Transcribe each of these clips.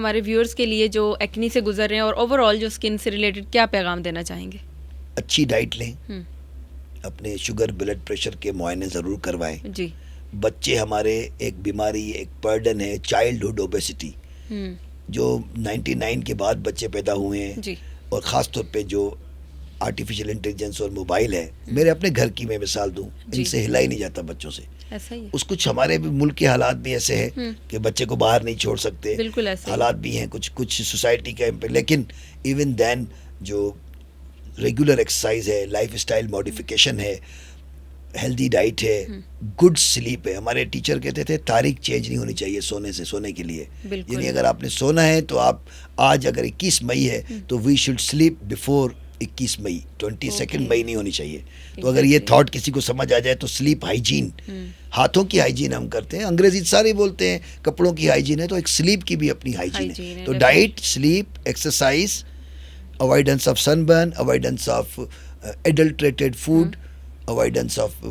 ہمارے ویورز کے لیے جو ایکنی سے گزر رہے ہیں اور اوور آل جو اسکن سے ریلیٹڈ کیا پیغام دینا چاہیں گے؟ اچھی ڈائٹ لیں، اپنے شوگر بلڈ پریشر کے معائنے ضرور کروائیں. جی. بچے ہمارے ایک بیماری، ایک برڈن ہے چائلڈہڈ اوبیسٹی، جو 99 کے بعد بچے پیدا ہوئے ہیں. جی. اور خاص طور پہ جو آرٹیفیشیل انٹیلیجنس اور موبائل ہے، میرے اپنے گھر کی میں مثال دوں، ان سے ہلا ہی نہیں جاتا بچوں سے. ایسا ہی اس کچھ ہمارے بھی ملک کے حالات بھی ایسے ہیں کہ بچے کو باہر نہیں چھوڑ سکتے. بالکل ایسے حالات بھی ہیں کچھ سوسائٹی کا، لیکن ایون دین جو ریگولر ایکسرسائز ہے، لائف اسٹائل ماڈیفیکیشن ہے، ہیلدی ڈائٹ ہے، گڈ سلیپ ہے. ہمارے ٹیچر کہتے تھے تاریخ چینج نہیں ہونی چاہیے سونے کے لیے. یعنی اگر آپ نے سونا ہے تو آپ آج اگر 21 مئی ہے تو وی شوڈ سلیپ بیفور 21 مئی، 22 مئی نہیں ہونی چاہیے. تو اگر یہ تھاٹ کسی کو سمجھ آ جائے تو سلیپ ہائیجین، ہاتھوں کی ہائیجین ہم کرتے ہیں، انگریزی سارے بولتے ہیں، کپڑوں کی ہائیجین ہے، تو ایک سلیپ کی بھی اپنی ہائیجین ہے. تو diet, sleep, exercise, avoidance of sunburn, avoidance of adulterated food, avoidance of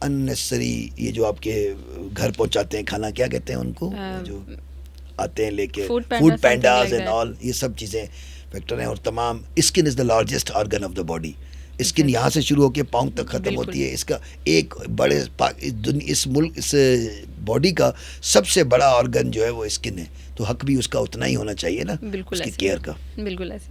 unnecessary, یہ جو آپ کے گھر پہنچاتے ہیں کھانا، کیا کہتے ہیں ان کو، جو آتے ہیں لے کے، فوڈ پینڈاز اینڈ آل، یہ سب چیزیں فیکٹر ہیں. اور تمام، skin is the largest organ of the body. Skin یہاں سے شروع ہو کے پاؤں تک ختم ہوتی ہے. اس کا ایک بڑے اس ملک، اس باڈی کا سب سے بڑا آرگن جو ہے وہ اسکن ہے. تو حق بھی اس کا اتنا ہی ہونا چاہیے نا، اس کی کیئر کا. بالکل ایسے.